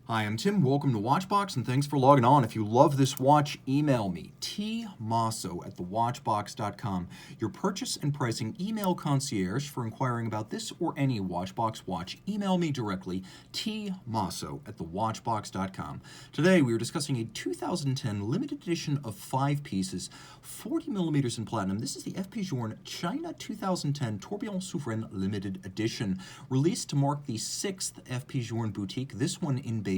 Hi, I'm Tim. Welcome to Watchbox, and thanks for logging on. If you love this watch, email me, tmosso@thewatchbox.com. Your purchase and pricing email concierge for inquiring about this or any Watchbox watch. Email me directly, tmosso@thewatchbox.com. Today, we are discussing a 2010 limited edition of 5 pieces, 40 millimeters in platinum. This is the FP Journe China 2010 Tourbillon Souverain Limited Edition, released to mark the 6th FP Journe boutique, this one in Beijing.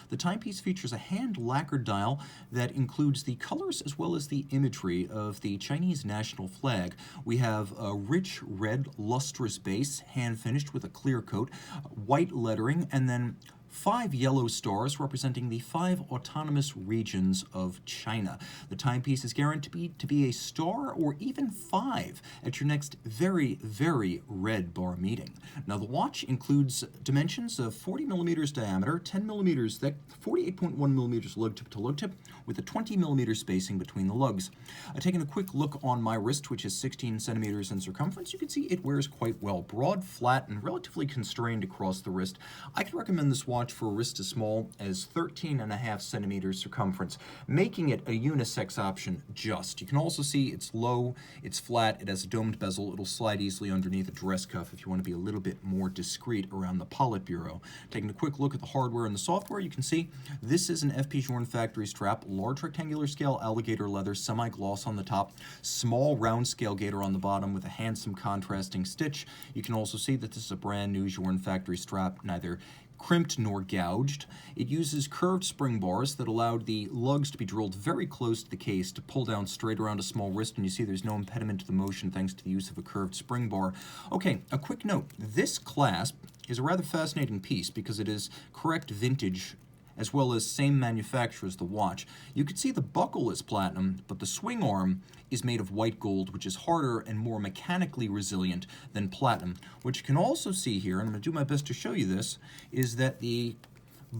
The timepiece features a hand-lacquered dial that includes the colors as well as the imagery of the Chinese national flag. We have a rich red lustrous base, hand-finished with a clear coat, white lettering, and then 5 yellow stars representing the 5 autonomous regions of China. The timepiece is guaranteed to be a star or even 5 at your next very, very red bar meeting. Now, the watch includes dimensions of 40 millimeters diameter, 10 millimeters thick, 48.1 millimeters lug tip to lug tip, with a 20 millimeter spacing between the lugs. Taking a quick look on my wrist, which is 16 centimeters in circumference, you can see it wears quite well. Broad, flat, and relatively constrained across the wrist. I can recommend this watch for a wrist as small as 13.5 centimeters circumference, making it a unisex option just. You can also see it's low, it's flat, it has a domed bezel, it'll slide easily underneath a dress cuff if you want to be a little bit more discreet around the Politburo. Taking a quick look at the hardware and the software, you can see this is an FP Journe factory strap, large rectangular scale alligator leather, semi-gloss on the top, small round scale gator on the bottom with a handsome contrasting stitch. You can also see that this is a brand new Journe factory strap, neither crimped nor gouged. It uses curved spring bars that allowed the lugs to be drilled very close to the case to pull down straight around a small wrist, and you see there's no impediment to the motion thanks to the use of a curved spring bar. Okay, a quick note. This clasp is a rather fascinating piece because it is correct vintage as well as same manufacturer as the watch. You can see the buckle is platinum, but the swing arm is made of white gold, which is harder and more mechanically resilient than platinum. What you can also see here, and I'm going to do my best to show you this, is that the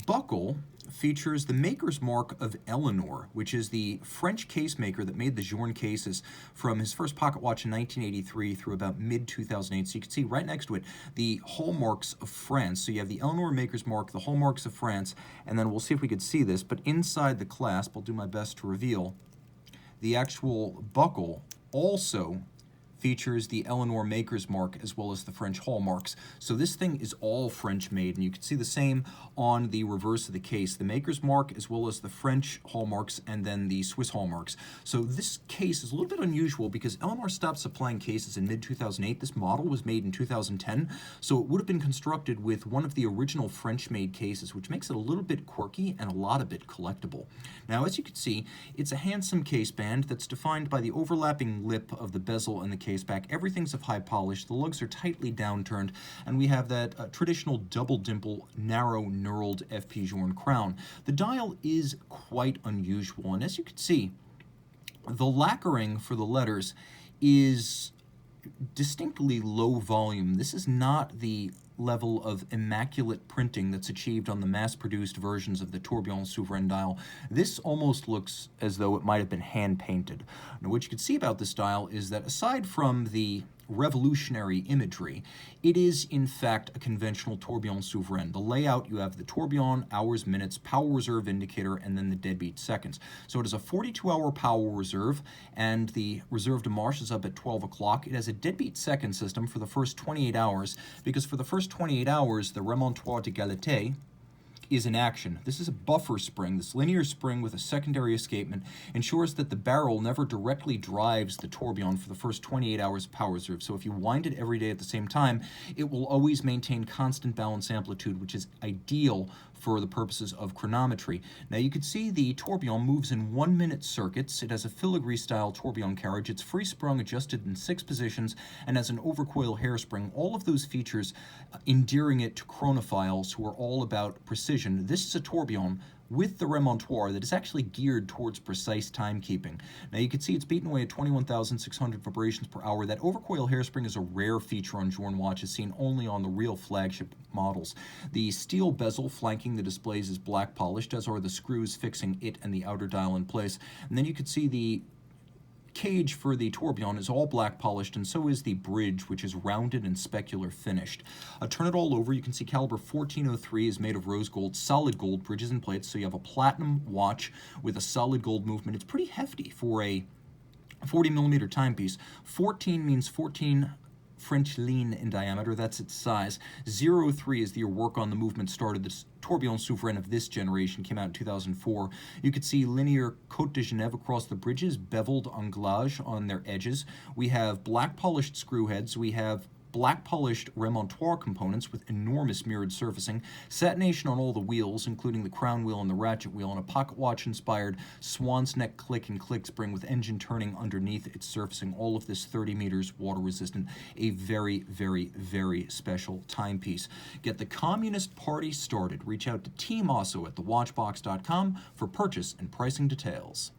buckle features the maker's mark of Eleanor, which is the French case maker that made the Journe cases from his first pocket watch in 1983 through about mid-2008. So you can see right next to it the hallmarks of France. So you have the Eleanor maker's mark, the hallmarks of France, and then we'll see if we could see this, but inside the clasp, I'll do my best to reveal, the actual buckle also features the Eleanor maker's mark as well as the French hallmarks. So this thing is all French made, and you can see the same on the reverse of the case. The maker's mark as well as the French hallmarks and then the Swiss hallmarks. So this case is a little bit unusual because Eleanor stopped supplying cases in mid-2008. This model was made in 2010, so it would have been constructed with one of the original French-made cases, which makes it a little bit quirky and a lot of it collectible. Now, as you can see, it's a handsome case band that's defined by the overlapping lip of the bezel and the case back. Everything's of high polish, the lugs are tightly downturned, and we have that traditional double dimple, narrow knurled FP Journe crown. The dial is quite unusual, and as you can see, the lacquering for the letters is distinctly low volume. This is not the level of immaculate printing that's achieved on the mass-produced versions of the Tourbillon Souverain dial. This almost looks as though it might have been hand-painted. Now, what you can see about this dial is that aside from the revolutionary imagery, it is in fact a conventional Tourbillon Souverain. The layout, you have the tourbillon, hours, minutes, power reserve indicator, and then the deadbeat seconds. So it is a 42-hour power reserve, and the reserve de marche is up at 12 o'clock. It has a deadbeat second system for the first 28 hours, because for the first 28 hours, the remontoire d'égalité is in action. This is a buffer spring. This linear spring with a secondary escapement ensures that the barrel never directly drives the tourbillon for the first 28 hours of power reserve. So if you wind it every day at the same time, it will always maintain constant balance amplitude, which is ideal for the purposes of chronometry. Now you can see the tourbillon moves in 1-minute circuits. It has a filigree style tourbillon carriage. It's free sprung, adjusted in 6 positions, and has an overcoil hairspring. All of those features endearing it to chronophiles who are all about precision. This is a tourbillon with the remontoire that is actually geared towards precise timekeeping. Now you can see it's beaten away at 21,600 vibrations per hour. That overcoil hairspring is a rare feature on Journe watches, seen only on the real flagship models. The steel bezel flanking the displays is black polished, as are the screws fixing it and the outer dial in place. And then you can see the cage for the tourbillon is all black polished, and so is the bridge, which is rounded and specular finished. Turn it all over. You can see caliber 1403 is made of rose gold, solid gold bridges and plates, so you have a platinum watch with a solid gold movement. It's pretty hefty for a 40 millimeter timepiece. 14 means 14 French lean in diameter, that's its size. 03 is the year work on the movement started. This Tourbillon Souverain of this generation came out in 2004. You could see linear Côte de Genève across the bridges, beveled anglage on their edges. We have black polished screw heads. We have black polished remontoir components with enormous mirrored surfacing, satination on all the wheels, including the crown wheel and the ratchet wheel, and a pocket watch inspired swan's neck click and click spring with engine turning underneath its surfacing. All of this 30 meters, water resistant. A very, very, very special timepiece. Get the Communist Party started. Reach out to Team Mosso at thewatchbox.com for purchase and pricing details.